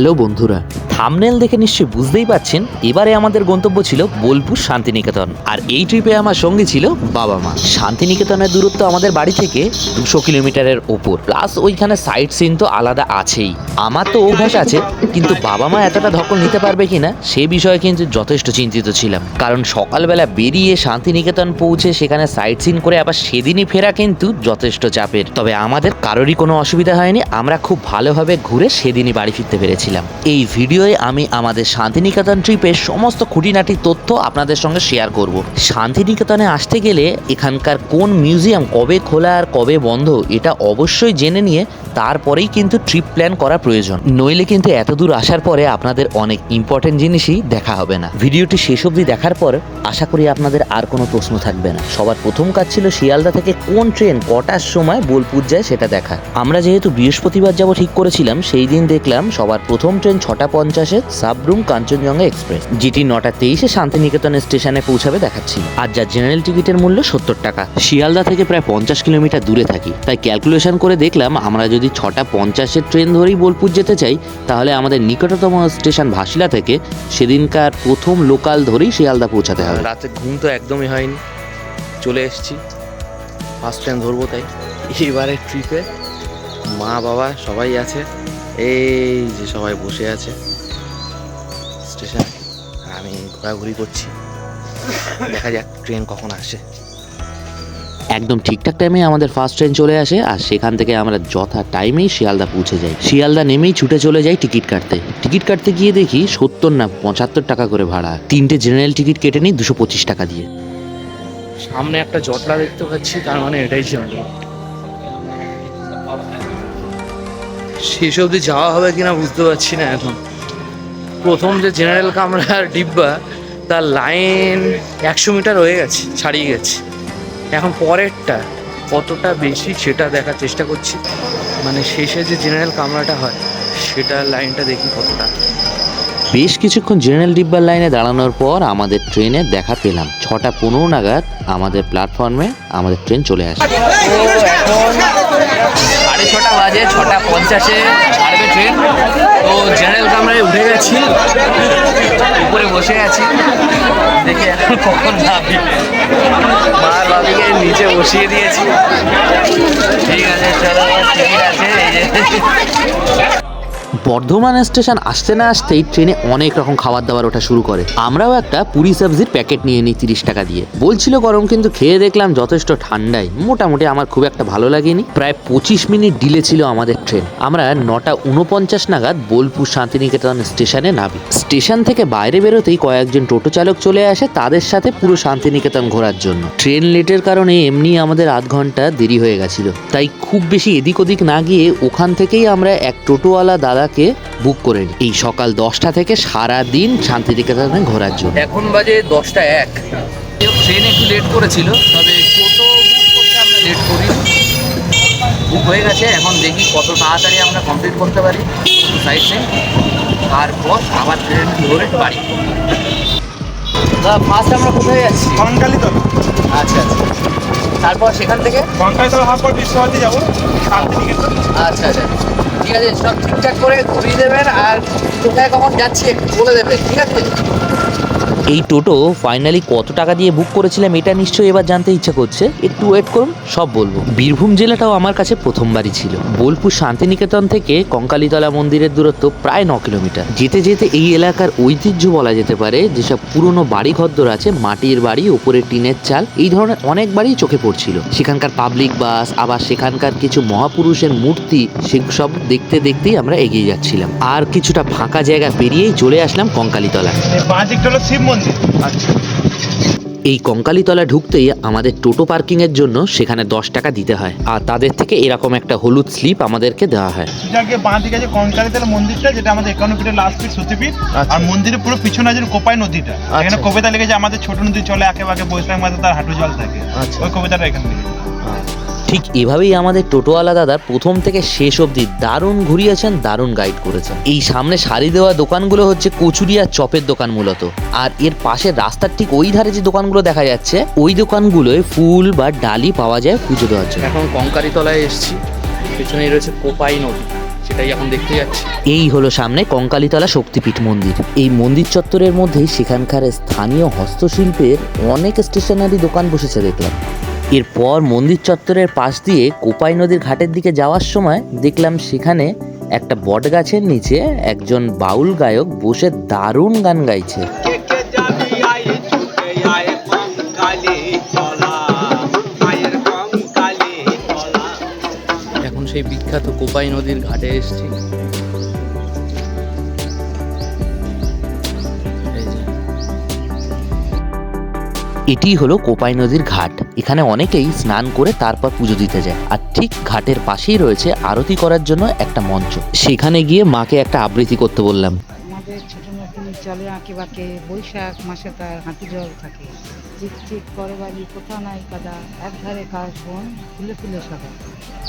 Hello বন্ধুরা, thumbnail দেখে নিশ্চয়ই বুঝতেই পাচ্ছেন এবারে আমাদের গন্তব্য ছিল বোলপুর শান্তিনিকেতন। আর এই ট্রিপে আমার সঙ্গে ছিল বাবা মা। শান্তিনিকেতনের দূরত্ব আমাদের বাড়ি থেকে 200 কিলোমিটারের ওপর, প্লাস ওইখানে সাইট সিন তো আলাদা আছেই। আমার তো অভ্যাস আছে, কিন্তু বাবা মা এতটা ধকল নিতে পারবে কিনা সে বিষয়ে কিন্তু যথেষ্ট চিন্তিত ছিলাম। কারণ সকালবেলা বেরিয়ে শান্তিনিকেতন পৌঁছে সেখানে সাইট সিন করে আবার সেদিনই ফেরা কিন্তু যথেষ্ট চাপের। তবে আমাদের কারোরই কোনো অসুবিধা হয়নি, আমরা খুব ভালোভাবে ঘুরে সেদিনই বাড়ি ফিরতে পেরেছিলাম। এই ভিডিওয়ে আমি আমাদের শান্তিনিকেতন ট্রিপের সমস্ত খুঁটিনাটি তথ্য আপনাদের সঙ্গে শেয়ার করব। শান্তিনিকেতনে আসতে গেলে এখানকার কোন মিউজিয়াম কবে খোলা আর কবে বন্ধ এটা অবশ্যই জেনে নিয়ে তারপরেই কিন্তু ট্রিপ প্ল্যান করা প্রয়োজন, নইলে কিন্তু এত দূর আসার পরে আপনাদের অনেক ইম্পর্টেন্ট জিনিসই দেখা হবে না। ভিডিওটি শেষ অবধি দেখার পর আশা করি আপনাদের আর কোনো প্রশ্ন থাকবে না। সবার প্রথম কাজ ছিল শিয়ালদা থেকে কোন ট্রেন কটার সময় বোলপুর যায় সেটা দেখা। আমরা যেহেতু বৃহস্পতিবার যাব ঠিক করেছিলাম, সেই দিন দেখলাম সবার প্রথম ট্রেন 6:50 সাবরুম কাঞ্চনজঙ্ঘা এক্সপ্রেস, যেটি 9:23 শান্তিনিকেতন স্টেশনে পৌঁছাবে দেখাচ্ছিল। আর যার জেনারেল টিকিটের মূল্য 70 টাকা। শিয়ালদা থেকে প্রায় 50 কিলোমিটার দূরে থাকি, তাই ক্যালকুলেশন করে দেখলাম আমরা যদি 6:50 ট্রেন ধরেই বোলপুর যেতে চাই তাহলে আমাদের নিকটতম স্টেশন ভাসিলা থেকে সেদিনকার প্রথম লোকাল ধরেই শিয়ালদা পৌঁছাতে হবে। রাতে ঘুম তো একদমই হয়নি, চলে এসেছি ফার্স্ট টাইম ধরবো, তাই এবারে ট্রিপে মা বাবা সবাই আছে। এই যে সবাই বসে আছে স্টেশন, আমি ঘোরাঘুরি করছি। দেখা যাক ট্রেন কখন আসে। একদম ঠিকঠাক টাইমে আমাদের ফার্স্ট ট্রেন চলে আসে, আর সেখান থেকে আমরা যথা টাইমেই শিয়ালদা পৌঁছে যাই। শিয়ালদা নেমেই ছুটে চলে যাই টিকিট কাটতে গিয়ে দেখি 70 না 75 টাকা করে ভাড়া। 3টে জেনারেল টিকিট কেটে নিই 225 টাকা দিয়ে। সামনে একটা জটলা দেখতে পাচ্ছি, তার মানে এটাই ছিল। শেষ অবধি যাওয়া হবে কিনা বুঝতে পারছি না এখন। প্রথম যে জেনারেল কামরার ডিব্বা তার লাইন 100 মিটার হয়ে গেছে, ছাড়িয়ে গেছে। এখন পরেরটা কতটা বেশি সেটা দেখার চেষ্টা করছি, মানে শেষে যে জেনারেল কামরাটা হয় সেটার লাইনটা দেখি কতটা। বেশ কিছুক্ষণ জেনারেল ডিব্বার লাইনে দাঁড়ানোর পর আমাদের ট্রেনের দেখা পেলাম। 6:15 নাগাদ আমাদের প্ল্যাটফর্মে আমাদের ট্রেন চলে আসে। এখন 6:30 বাজে, 6:50 ছাড়বে ট্রেন। তো জেনারেল কামরায় উঠে গেছি, উপরে বসে আছি, দেখি এখন কখন নামি। মার বাবিকে নিচে বসিয়ে দিয়েছি। ঠিক আছে, চলো, টিকিট আছে এই যে। বর্ধমান স্টেশন আসতে না আসতেই ট্রেনে অনেক রকম খাবার দাবার ওঠা শুরু করে। আমরাও একটা পুরি সবজির প্যাকেট নিয়ে নিই 30 টাকা দিয়ে। বলছিল গরম, কিন্তু খেয়ে দেখলাম যথেষ্ট ঠান্ডাই, মোটামুটি আমার খুব একটা ভালো লাগেনি। প্রায় 25 মিনিট ডিলে ছিল আমাদের ট্রেন। আমরা 9:49 নাগাদ বোলপুর শান্তিনিকেতন স্টেশনে নামি। স্টেশন থেকে বাইরে বেরোতেই কয়েকজন টোটো চালক চলে আসে তাদের সাথে পুরো শান্তিনিকেতন ঘোরার জন্য। ট্রেন লেটের কারণে এমনি আমাদের আধ ঘন্টা দেরি হয়ে গেছিল, তাই খুব বেশি এদিক ওদিক না গিয়ে ওখান থেকেই আমরা এক টোটোওয়ালা দাদাকে বুক করে নিই এই সকাল 10টা থেকে সারা দিন শান্তিনিকেতনে ঘোরার জন্য। এখন বাজে 10:01। ট্রেন একটু লেট করেছিল, তবে টোটো বুক করতে আমরা লেট করি, বুক হয়ে গেছে। এখন দেখি কত তাড়াতাড়ি আমরা কমপ্লিট করতে পারি সাইড সিন, তারপর আবার ট্রেন ধরে বাড়ি। ফার্স্ট আমরা কোথায় যাচ্ছি? কঙ্কালীতলা। আচ্ছা আচ্ছা, তারপর সেখান থেকে কঙ্কালীতলা হওয়ার পর বিশ্বভারতী যাবো শান্তিনিকেতন। আচ্ছা আচ্ছা, ঠিক আছে, সব ঠিকঠাক করে ঘুরিয়ে দেবেন, আর কোথায় কখন যাচ্ছি একটু বলে দেবেন, ঠিক আছে? এই টোটো ফাইনালি কত টাকা দিয়ে বুক করেছিলাম এটা নিশ্চয়ই এবার জানতে ইচ্ছা করছে। একটু ওয়েট করুন, সব বলবো। বীরভূম জেলাটাও আমার কাছে প্রথমবারই ছিল। বোলপুর শান্তিনিকেতন থেকে কঙ্কালীতলা মন্দিরের দূরত্ব প্রায় 9 কিলোমিটার। যেতে যেতে এই এলাকার ঐতিহ্য বলা যেতে পারে, যেসব পুরনো বাড়ি ঘরদোর আছে, মাটির বাড়ি, উপরে টিনের চাল, এই ধরনের অনেক বাড়ি চোখে পড়ছিল। সেখানকার পাবলিক বাস, আবার সেখানকার কিছু মহাপুরুষের মূর্তি, সেসব দেখতে দেখতেই আমরা এগিয়ে যাচ্ছিলাম। আর কিছুটা ফাঁকা জায়গা পেরিয়েই চলে আসলাম কঙ্কালীতলা। বাঁ দিকটা হলো শিব মন্দির। আচ্ছা, এই কঙ্কালীতলা ঢুকতেই আমাদের টোটো পার্কিং এর জন্য সেখানে 10 টাকা দিতে হয়, আর তাদের থেকে এরকম একটা হলুদ স্লিপ আমাদেরকে দেওয়া হয়। সেটাকে বাঁ দিকে আছে কঙ্কালীতলা মন্দিরটা, যেটা আমাদের 51 ফিটের লাস্ট ফিট সতীপীঠ। আর মন্দিরের পুরো পিছনে আছে কোপাই নদীটা। এখানে কবিতা লিখেছে, আমাদের ছোট নদী চলে আঁকে বৈশাখ মাসে তার হাঁটু জল থাকে। ওই কবিতাটা এখানে লিখেছে। ঠিক এভাবেই আমাদের টোটোওয়ালা দাদা প্রথম থেকে শেষ অবধি দারুণ ঘুরিয়েছেন, দারুণ গাইড করেছেন। এই সামনে সারি দেওয়া দোকানগুলো হচ্ছে কচুরি আর চপের দোকান মূলত, আর এর পাশে রাস্তার ঠিক ওই ধারে যে দোকানগুলো দেখা যাচ্ছে ওই দোকানগুলোয় ফুল বা ডালি পাওয়া যায় পুজো দেওয়ার জন্য। এখন কঙ্কালীতলায় এসেছি, পেছনেই রয়েছে কোপাই নদী। সেটাই এখন দেখতে যাচ্ছি। এই হলো সামনে কঙ্কালীতলা শক্তিপীঠ মন্দির। এই মন্দির চত্বরের মধ্যেই সেখানকার স্থানীয় হস্তশিল্পের অনেক স্টেশনারি দোকান বসেছে দেখলাম। এরপর মন্দির চত্বরের পাশ দিয়ে কোপাই নদীর ঘাটের দিকে যাওয়ার সময় দেখলাম সেখানে একটা বট গাছের নিচে একজন বাউল গায়ক বসে দারুণ গান গাইছে। এখন সেই বিখ্যাত কোপাই নদীর ঘাটে এসেছি। এটি হলো কোপাই নদীর ঘাট। এখানে অনেকেই স্নান করে তারপর পুজো দিতে যায়। আর ঠিক ঘাটের পাশেই রয়েছে আরতি করার জন্য একটা মঞ্চ। সেখানে গিয়ে মাকে একটা আবৃত্তি করতে বললাম। আমাদের ছোট নতুন চলে আঁকে বাঁকে, বৈশাখ মাসে তার হাতি জল থাকে, চিক চিক করে বাড়ি কোথাও নাই কাদা, একধারে কাশ বন ফুলে ফুলে সাদা।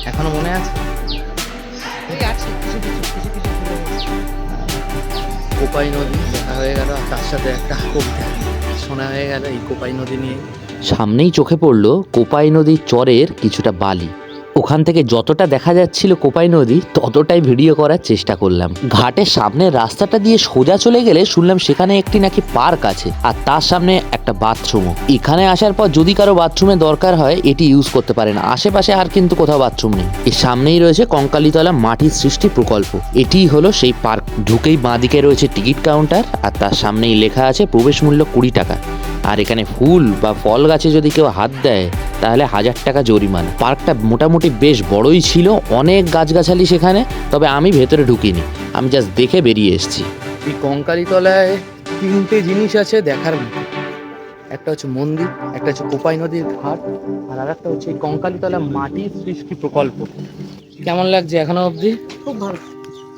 এখনো মনে আছে? ওই আছে কিছু কিছু কিছু কিছু ফুলে গেছে। কোপাই নদী দেখা হয়ে গেল, আর তার সাথে একটা কবিতা শোনা হয়ে গেল এই কোপাই নদী নিয়ে। সামনেই চোখে পড়লো কোপাই নদীর চরের কিছুটা বালি। ওখান থেকে যতটা দেখা যাচ্ছিল কোপাই নদী ততটাই ভিডিও করার চেষ্টা করলাম। ঘাটের সামনের রাস্তাটা দিয়ে সোজা চলে গেলে শুনলাম সেখানে একটি নাকি পার্ক আছে, আর তার সামনে একটা বাথরুমও। এখানে আসার পর যদি কারো বাথরুমের দরকার হয় এটি ইউজ করতে পারেন। আশেপাশে আর কিন্তু কোথাও বাথরুম নেই। এর সামনেই রয়েছে কঙ্কালীতলা মাটির সৃষ্টি প্রকল্প। এটিই হলো সেই পার্ক। ঢুকেই বাঁদিকে রয়েছে টিকিট কাউন্টার, আর তার সামনেই লেখা আছে প্রবেশ মূল্য 20 টাকা। আর এখানে ফুল বা ফল গাছে যদি কেউ হাত দেয় তাহলে 1000 টাকা জরিমানা। পার্কটা মোটামুটি বেশ বড়ই ছিল, অনেক গাছগাছালি সেখানে। তবে আমি ভেতরে ঢুকিনি, আমি জাস্ট দেখে বেরিয়ে এসেছি। এই কঙ্কালীতলায় 3টে জিনিস আছে দেখার মতো। একটা হচ্ছে মন্দির, একটা হচ্ছে কোপাই নদীর ঘাট, আর আরেকটা হচ্ছে এই কঙ্কালীতলা মাটির সৃষ্টি প্রকল্প। কেমন লাগছে এখনো অবধি? খুব ভালো।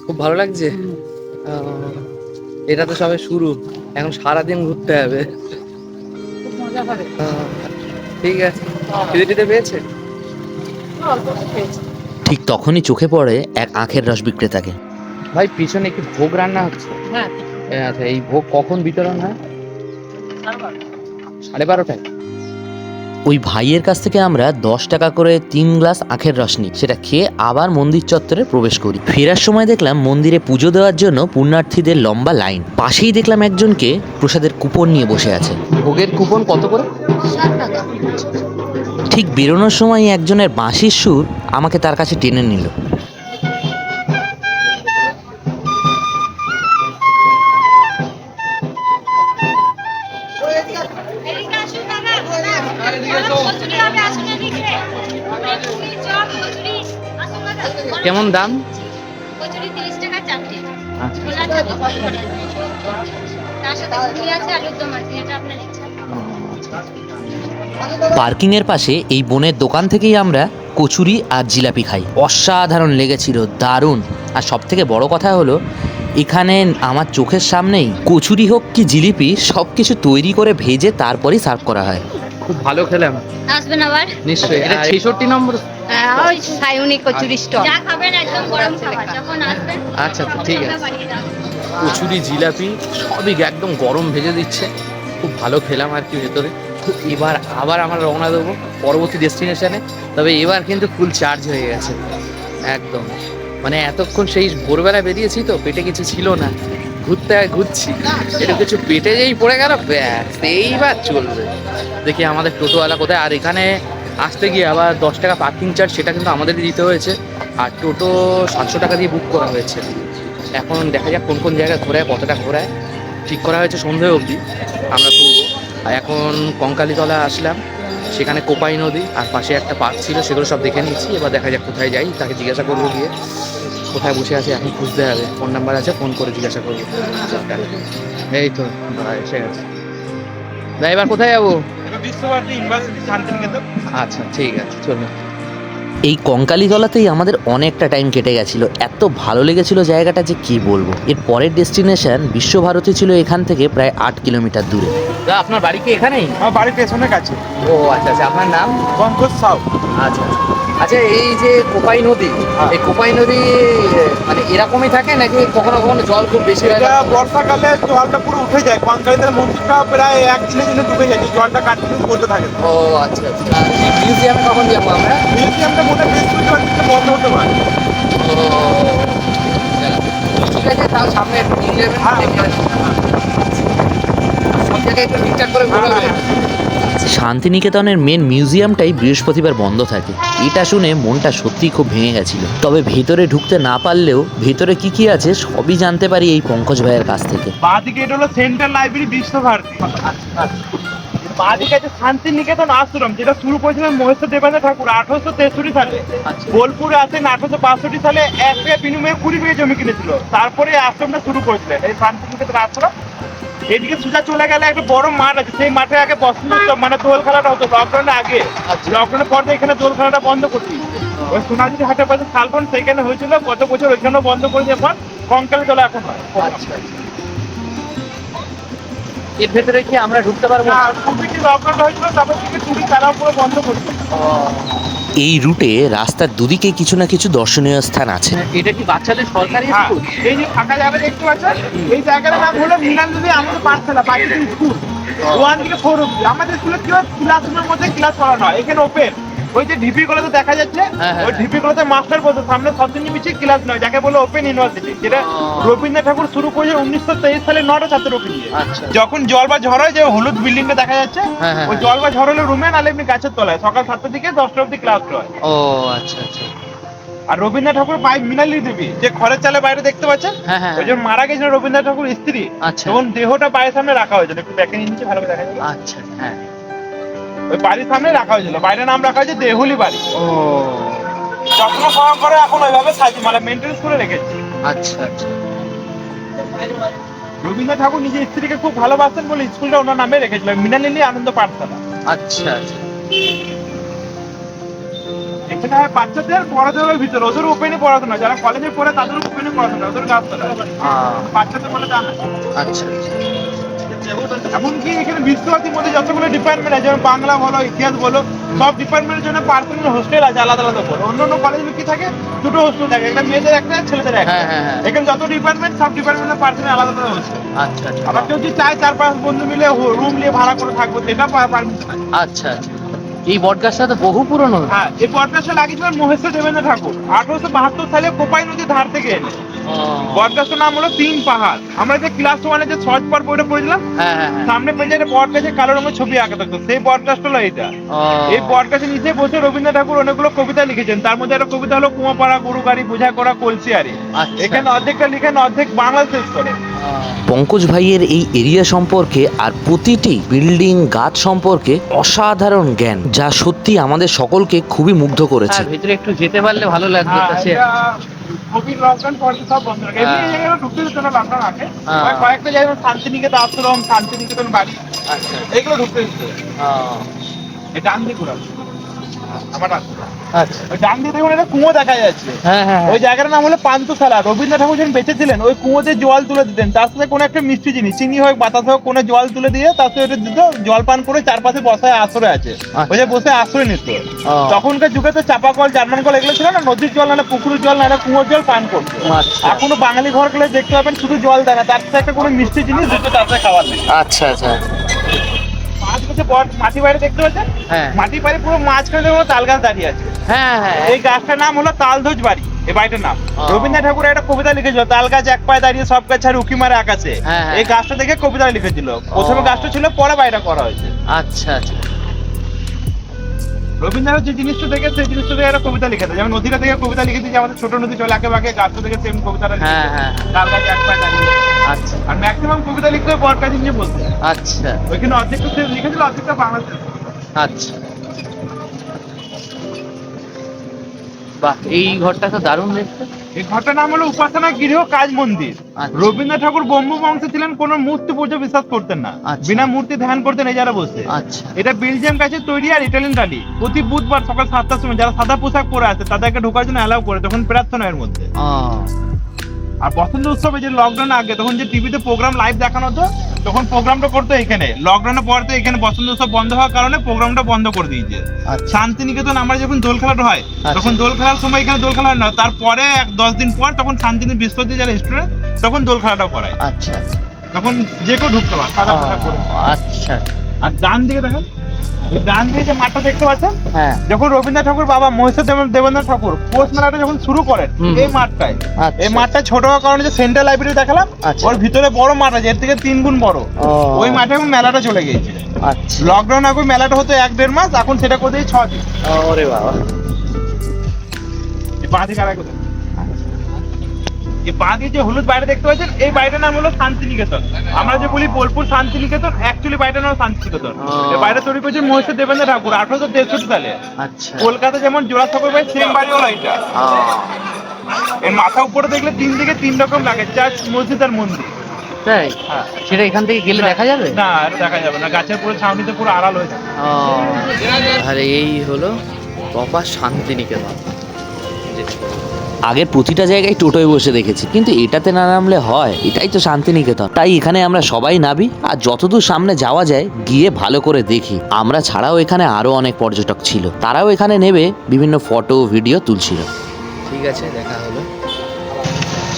খুব ভালো লাগছে। এটা তো সবে শুরু, এখন সারাদিন ঘুরতে হবে। খুব মজা হবে। ঠিক আছে। খিদে পেয়েছে? অল্প একটু খেয়েছি। ঠিক তখনই চোখে পড়ে এক আখের রস বিক্রেতাকে। ভাই পিছনে একটু ভোগ রান্না হচ্ছে। হ্যাঁ, আচ্ছা, এই ভোগ কখন বিতরণ হয়? 12:30টায়। ওই ভাইয়ের কাছ থেকে আমরা 10 টাকা করে 3 গ্লাস আখের রস নিই। সেটা খেয়ে আবার মন্দির চত্বরে প্রবেশ করি। ফেরার সময় দেখলাম মন্দিরে পুজো দেওয়ার জন্য পুণ্যার্থীদের লম্বা লাইন। পাশেই দেখলাম একজনকে প্রসাদের কুপন নিয়ে বসে আছে। ভোগের কুপন কত করে? 7 টাকা। ঠিক বেরোনোর সময় একজনের বাঁশির সুর আমাকে তার কাছে টেনে নিল। কেমন দাম? কচুরি 30 টাকা চারটে। আচ্ছা। ছোলা চাটনি 50 টাকা। তার সাথে ঘুগনি আছে, আলুর দম আছে, যেটা আপনার ইচ্ছা। পার্কিং এর পাশে এই বোনের দোকান থেকেই আমরা কচুরি আর জিলাপি খাই। অসাধারণ লেগেছিল, দারুণ। আর সব থেকে বড় কথা হলো এখানে আমার চোখের সামনেই কচুরি হোক কি জিলিপি সব কিছু তৈরি করে ভেজে তারপরেই সার্ভ করা হয়। খুব ভালো খেলাম। আসবেন আবার? নিশ্চয়ই। এটা 66 নম্বর। ওই সায়নী কচুরি স্টল। যা খাবেন একদম গরম খাবার, যখন আসবেন। আচ্ছা, ঠিক আছে। বানিয়ে দাও। কচুরি জিলাপি সবই একদম গরম ভেজে দিচ্ছে। খুব ভালো খেলাম আর কি ভেতরে। এবার আবার আমরা রওনা দেবো পরবর্তী ডেস্টিনেশনে। তবে এবার কিন্তু ফুল চার্জ হয়ে গেছে একদম। মানে এতক্ষণ সেই ভোরবেলা বেরিয়েছি তো পেটে কিছু ছিল না, ঘুরছি এটা কিছু পেটে যেই পড়ে গেল ব্যাস এইবার চলবে। দেখি আমাদের টোটোওয়ালা কোথায়। আর এখানে আসতে গিয়ে আবার 10 টাকা পার্কিং চার্জ, সেটা কিন্তু আমাদেরই দিতে হয়েছে। আর টোটো 700 টাকা দিয়ে বুক করা হয়েছে। এখন দেখা যাক কোন কোন জায়গায় ঘোরায়, কতটা ঘোরায়। ঠিক করা হয়েছে সন্ধে অবধি আমরা ঘুরবো। আর এখন কঙ্কালীতলা আসলাম, সেখানে কোপাই নদী আর পাশে একটা পার্ক ছিল, সেগুলো সব দেখে নিচ্ছি। এবার দেখা যাক কোথায় যাই, তাকে জিজ্ঞাসা করবো গিয়ে কোথায় বসে আছে এখন খুঁজতে হবে। ফোন নাম্বার আছে, ফোন করে জিজ্ঞাসা করবো। এই তো দাদা এসে গেছে। দাদা এবার কোথায় যাবো? বিশ্বভারতী ইউনিভার্সিটি শান্তিনিকেতন। আচ্ছা ঠিক আছে, চলুন। এই কঙ্কালীতলাতেই আমাদের অনেকটা টাইম কেটে গেছিল। এত ভালো লেগেছিল জায়গাটা যে কি বলবো। এর পরের ডেস্টিনেশন বিশ্বভারতী ছিল এখান থেকে প্রায় 8 কিলোমিটার দূরে। দাদা আপনার বাড়ি কি এখানেই? আমার বাড়ির পেছনের কাছে। ও আচ্ছা আচ্ছা, আপনার নাম? পঙ্কজ সাউ। আচ্ছা আচ্ছা, এই যে কোপাই নদী, এই কোপাই নদী মানে এরকমই থাকে নাকি কখনো কখনো জল খুব বেশি হয়? এটা বর্ষাকালে জলটা পুরো উঠে যায়। কঙ্কালীতলা মন্দিরটা প্রায় 1 দিনের জন্য ডুবে যায়, জলটা কন্টিনিউ করতে থাকে। ও আচ্ছা আচ্ছা। মিউজিয়ামে কখন যাবো আমরা? মিউজিয়ামটা ওটা বৃহস্পতিবার বন্ধ হতে পারে। ঠিক আছে, তাও সামনে একটু নিয়ে যাবেন, দেখে আসি। সব জায়গায় একটু ঠিকঠাক করে ঘোরাবেন। শান্তিনিকেতনের মেন মিউজিয়ামটাই বৃহস্পতিবার বন্ধ থাকে। এটা শুনে মনটা সত্যিই খুব ভেঙে গেছিল। তবে ভেতরে ঢুকতে না পারলেও ভেতরে কি কি আছে সবই জানতে পারি এই পঙ্কজ ভাইয়ের কাছ থেকে। বাঁদিকে এটা হলো সেন্ট্রাল লাইব্রেরি বিশ্বভারতী। বাঁদিকে আছে শান্তিনিকেতন আশ্রম, যেটা শুরু করেছিলেন মহেশ্বর দেবেন্দ্র ঠাকুর 1863 সালে। বোলপুরে আসেন 1862 সালে 1 টাকা বিনিময়ে 20 বিঘা জমি কিনেছিল। তারপরে এই আশ্রমটা শুরু করেছিলেন, এই শান্তিনিকেতন আশ্রম। এদিকে সোজা চলে গেলে একটা বড় মাঠ আছে, সেই মাঠে আগে বসন্ত উৎসব মানে দোল খেলাটা হতো লকডাউনের আগে। লকডাউনের পর থেকে এখানে দোল খেলাটা বন্ধ করছি। ওই সোনাঝুরি হাটের পাশে শালবন, সেইখানে হয়েছিল গত বছর, ওইখানেও বন্ধ করে দিয়ে এখন কঙ্কালে চলে এখন হয়। আচ্ছা, এর ভেতরে কি আমরা ঢুকতে পারবো? লকডাউনটা হয়েছিল, তারপর থেকে টুরি তারাও পুরো বন্ধ করছে। এই রুটে রাস্তার দুদিকে কিছু না কিছু দর্শনীয় স্থান আছে। এটা কি বাচ্চাদের সরকারি হ্যাঁ, স্কুল? এই যে ফাঁকা জায়গা দেখতে পাচ্ছেন, এই জায়গাটার নাম হলো মীনানদী আমাদের পাঠশালা, বাচ্চাদের স্কুল 1 থেকে 4 অব্দি। আমাদের স্কুলে কি হয়, ক্লাসরুমের মধ্যে ক্লাস করানো হয়, এখানে ওপেন। ওই যে ঢিপি গুলোতে দেখা যাচ্ছে, হ্যাঁ, হ্যাঁ। ওই ঢিপি গুলোতে মাস্টার বলতো, সামনে সবদিন মিছিয়ে ক্লাস নয়, যাকে বলে ওপেন ইউনিভার্সিটি, যেটা রবীন্দ্রনাথ ঠাকুর শুরু করেছে 1923 সালে 9টা ছাত্রকে নিয়ে। আচ্ছা। যখন জল বা ঝড় হয়, যে হলুদ বিল্ডিংটা দেখা যাচ্ছে, হ্যাঁ, হ্যাঁ, ওই জল বা ঝড় হলে রুমে, নাহলে এমনি গাছের তলায়, সকাল 7টা থেকে 10টা অব্দি ক্লাস হয়। ও আচ্ছা আচ্ছা। আর রবীন্দ্রনাথ ঠাকুর ভাই মৃণালিনী দেবী, যে খড়ের চালে বাইরে দেখতে পাচ্ছেন, হ্যাঁ, হ্যাঁ। ওই যে মারা গেছিল রবীন্দ্রনাথ ঠাকুর স্ত্রী, আচ্ছা। তখন দেহটা বাড়ির সামনে রাখা হয়েছিল, একটু ব্যাকে নিচে ভালো করে দেখা যাবে, আচ্ছা, হ্যাঁ। ওই বাড়ির সামনে রাখা হয়েছিল, বাইরে নাম রাখা হয়েছে দেহুলি বাড়ি। ও যত্ন সহকারে এখন ওইভাবে সাজি মানে মেনটেন্স করে রেখেছে। আচ্ছা আচ্ছা। রবীন্দ্রনাথ ঠাকুর নিজের স্ত্রীকে খুব ভালোবাসতেন বলে স্কুলটা ওনার নামে রেখেছিল, মৃণালিনী আনন্দ পাঠশালা। আচ্ছা আচ্ছা। এখানে হয় বাচ্চাদের পড়াশোনার ভিতরে, ওদের ওপেনে পড়াশোনা, যারা কলেজে পড়ে তাদের ওপেনে পড়াশোনা, ওদের গাছতলা, বাচ্চাদের বলে তা না। আচ্ছা আচ্ছা। এমনকি এখানে বিশ্বভারতীর মধ্যে যতগুলো ডিপার্টমেন্ট আছে, যেমন বাংলা বলো, ইতিহাস বলো, সব ডিপার্টমেন্টের জন্য পার্সোনাল হোস্টেল আছে আলাদা আলাদা করে। অন্য অন্য কলেজে কি থাকে, দুটো হোস্টেল থাকে, একটা মেয়েদের একটা, ছেলেদের একটা। হ্যাঁ, হ্যাঁ, হ্যাঁ। এখানে যত ডিপার্টমেন্ট, সব ডিপার্টমেন্টের পার্সোনাল আলাদা আলাদা হোস্টেল। আচ্ছা আচ্ছা। আবার কেউ যদি চায় 4-5 বন্ধু মিলে রুম নিয়ে ভাড়া করে থাকবো, সেটা পারমিশন আছে। আচ্ছা আচ্ছা। এই বটগাছটা তো বহু পুরনো। হ্যাঁ, এই বটগাছটা লাগিয়েছিলেন মহেশ্বর দেবেন্দ্র ঠাকুর 1872 সালে কোপাই নদীর ধার থেকে এনে। বটগাছটার নাম হলো 3 পাহাড়। আমরা যে ক্লাস 1-এ যে সহজ পাঠ বইটা পড়েছিলাম, হ্যাঁ হ্যাঁ হ্যাঁ। সামনে পেজে একটা বট গাছে কালো রঙের ছবি আঁকা থাকতো, সেই বট গাছটা হলো এটা। এই বট গাছের নিচে বসে রবীন্দ্রনাথ ঠাকুর অনেকগুলো কবিতা লিখেছেন, তার মধ্যে একটা কবিতা হলো কুমাপাড়া গরু গাড়ি বোঝা করা কলসিয়ারি। আচ্ছা। এখানে অর্ধেকটা লিখেন, অর্ধেক বাংলা শেষ করে। পঙ্কজ ভাইয়ের এই এরিয়া সম্পর্কে আর প্রতিটি বিল্ডিং গাছ সম্পর্কে অসাধারণ জ্ঞান, যা সত্যি আমাদের সকলকে খুবই মুগ্ধ করেছে। হ্যাঁ, ভিতরে একটু যেতে পারলে ভালো লাগতো। হ্যাঁ, তা সে এটা কোভিড লকডাউন পরে সব বন্ধ রাখে। এমনি হ্যাঁ। এই জায়গাটা ঢুকতে দিত না লকডাউন আগে। হ্যাঁ। ওই কয়েকটা জায়গায় শান্তিনিকেতন আশ্রম, শান্তিনিকেতন বাড়ি, আচ্ছা। এগুলো ঢুকতে দিত। এই ডান দিকে ঘুরাবো। আমার রাস্তা। আচ্ছা। ওই ডান দিকে দেখুন একটা কুয়ো দেখা যাচ্ছে। হ্যাঁ হ্যাঁ ওই জায়গাটার নাম হলো পান্থশালা। রবীন্দ্রনাথ ঠাকুর যখন বেঁচে ছিলেন, ওই কুয়োতে জল তুলে দিতেন, তার সাথে কোনো একটা মিষ্টি জিনিস, চিনি হোক বাতাস হোক, কোনো জল তুলে দিয়ে তার সাথে ওটা দিত, জল পান করে চারপাশে বসায় আশ্রয় আছে, ওই যে বসে আশ্রয় নিত। তখনকার যুগে তো চাপা কল, জার্মান কল এগুলো ছিল না, নদীর জল না পুকুরের জল না কুয়োর জল পান করতো। আচ্ছা। এখনো বাঙালি ঘর গেলে দেখতে পাবেন শুধু জল দেয় না, তার সাথে একটা কোনো মিষ্টি জিনিস দিতে, তার সাথে খাবার নেই। আচ্ছা আচ্ছা। মাছ গাছে মাটি বাইরে দেখতে পাচ্ছেন, হ্যাঁ। মাটি বাইরে পুরো মাঝখানে দেখুন তাল গাছ দাঁড়িয়ে আছে। হ্যাঁ হ্যাঁ। এই গাছটার নাম হলো তালধ্বজ বাড়ি, এই বাড়িটার নাম। ও। রবীন্দ্রনাথ ঠাকুর একটা কবিতা লিখেছিল, তাল গাছ এক পায়ে দাঁড়িয়ে সব গাছ আর উকি মারে আকাশে। হ্যাঁ, হ্যাঁ। এই গাছটা দেখে কবিতা লিখেছিল। প্রথমে গাছটা ছিল, পরে বাড়িটা করা হয়েছে। আচ্ছা আচ্ছা। রবীন্দ্রনাথ যে জিনিসটা দেখে, সেই জিনিসটা দেখে একটা কবিতা লিখেছে, যেমন নদীটা দেখে কবিতা লিখেছে যে আমাদের ছোট নদী চলে আঁকে বাঁকে, গাছটা দেখে সেম কবিতাটা লিখেছে। হ্যাঁ হ্যাঁ। তাল গাছ এক পায়ে দাঁড়িয়ে। আচ্ছা আর ম্যাক্সিমাম কবিতা লিখতে হয় বট গাছ নিয়ে বলতে। আচ্ছা ওইখানে অর্ধেকটা সে লিখেছিল, অর্ধেকটা বাংলাদেশ। আচ্ছা। বাহ, এই ঘরটা তো দারুণ দেখতে। এই ঘরটার নাম হলো উপাসনা গৃহ কাজ মন্দির। আচ্ছা। রবীন্দ্রনাথ ঠাকুর ব্রহ্ম বংশে ছিলেন, কোন মূর্তি পুজো বিশ্বাস করতেন না, আচ্ছা। বিনা মূর্তি ধ্যান করতেন এই যারা বসে। আচ্ছা। এটা বেলজিয়াম কাছে তৈরি আর ইটালিয়ান টালি। প্রতি বুধবার সকাল 7টার সময় যারা সাদা পোশাক পরে আছে তাদেরকে ঢোকার জন্য অ্যালাউ করে, তখন প্রার্থনা এর মধ্যে। আর বসন্ত উৎসবে যে লকডাউন আগে, তখন যে টিভিতে প্রোগ্রাম লাইভ দেখানো হতো, তখন প্রোগ্রামটা করতো এখানে। লকডাউনের পর তো এখানে বসন্ত উৎসব বন্ধ হওয়ার কারণে প্রোগ্রামটা বন্ধ করে দিয়েছে। আচ্ছা। শান্তিনিকেতন আমরা যখন দোল খেলাটা হয়, তখন দোল খেলার সময় এখানে দোল খেলা হয় না, তারপরে 10 দিন পর তখন শান্তিনিকেতন বিশ্ববিদ্যালয় যারা স্টুডেন্ট, তখন দোল খেলাটাও করায়। আচ্ছা। তখন যে কেউ ঢুকতে পারে সাদা পোশাক পরে। আচ্ছা। আর ডান দিকে দেখেন, ডান দিকে যে মাঠটা দেখতে পাচ্ছেন, হ্যাঁ যখন রবীন্দ্রনাথ ঠাকুর বাবা মহেশ্বর দেবেন্দ্রনাথ ঠাকুর পৌষ মেলাটা যখন শুরু করেন, হুম। এই মাঠটায়, আচ্ছা। এই মাঠটা ছোট হওয়ার কারণে যে সেন্ট্রাল লাইব্রেরি দেখালাম, আচ্ছা। ওর ভিতরে বড় মাঠ আছে, এর থেকে 3 গুণ বড়। ও। ওই মাঠে এখন মেলাটা চলে গিয়েছে। আচ্ছা। লকডাউন আগে মেলাটা হতো 1-1.5 মাস, এখন সেটা করে দিয়ে 6 দিন। ওরে বাবা। এই বাঁ দিকে আরেক কোথায়? এই বাঁ দিকে যে হলুদ বাড়িটা দেখতে পাচ্ছেন, এই বাড়িটার নাম হলো শান্তিনিকেতন। আমরা যে বলি বোলপুর শান্তিনিকেতন, অ্যাকচুয়ালি বাড়িটার নাম শান্তিনিকেতন। ও। এই বাড়িটা তৈরি করেছেন মহেশ্বর দেবেন্দ্র ঠাকুর 1863 সালে। আচ্ছা। কলকাতা যেমন জোড়া ঠাকুর বাড়ি, সেম বাড়ি হলো এটা। এর মাথা উপরে দেখলে 3 দিকে 3 রকম লাগে, চার্চ, মসজিদ আর মন্দির। তাই? হ্যাঁ। সেটা এখান থেকে গেলে দেখা যাবে? না, এটা দেখা যাবে না, গাছের পুরো ছাউনিতে পুরো আড়াল হয়ে থাকে। আর এই হলো প্রপার শান্তিনিকেতন। আগের প্রতিটা জায়গায় টোটোয় বসে দেখেছি, কিন্তু এটাতে না নামলে হয়? এটাই তো শান্তিনিকেতন। তাই এখানে আমরা সবাই নামি আর যতদূর সামনে যাওয়া যায় গিয়ে ভালো করে দেখি। আমরা ছাড়াও এখানে আরো অনেক পর্যটক ছিল, তারাও এখানে নেবে বিভিন্ন ফটো ভিডিও তুলছিল। ঠিক আছে, দেখা হলো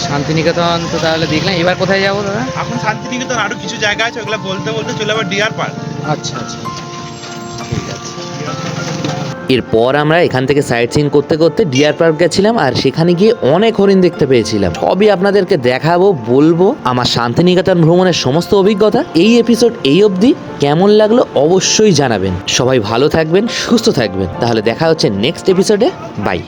শান্তিনিকেতন। তো তাহলে দেখলাম, এবার কোথায় যাবো দাদা? এখন শান্তিনিকেতন আরো কিছু জায়গা আছে, ওগুলো বলতে বলতে চলে আবার ডিয়ার পার্ক। আচ্ছা আচ্ছা, ঠিক আছে। এরপর আমরা এখান থেকে সাইট সিন করতে করতে ডিয়ার পার্ক গেছিলাম, আর সেখানে গিয়ে অনেক হরিণ দেখতে পেয়েছিলাম। সবই আপনাদেরকে দেখাবো, বলবো আমার শান্তিনিকেতন ভ্রমণের সমস্ত অভিজ্ঞতা। এই এপিসোড এই অবধি, কেমন লাগলো অবশ্যই জানাবেন। সবাই ভালো থাকবেন, সুস্থ থাকবেন। তাহলে দেখা হচ্ছে নেক্সট এপিসোডে। বাই।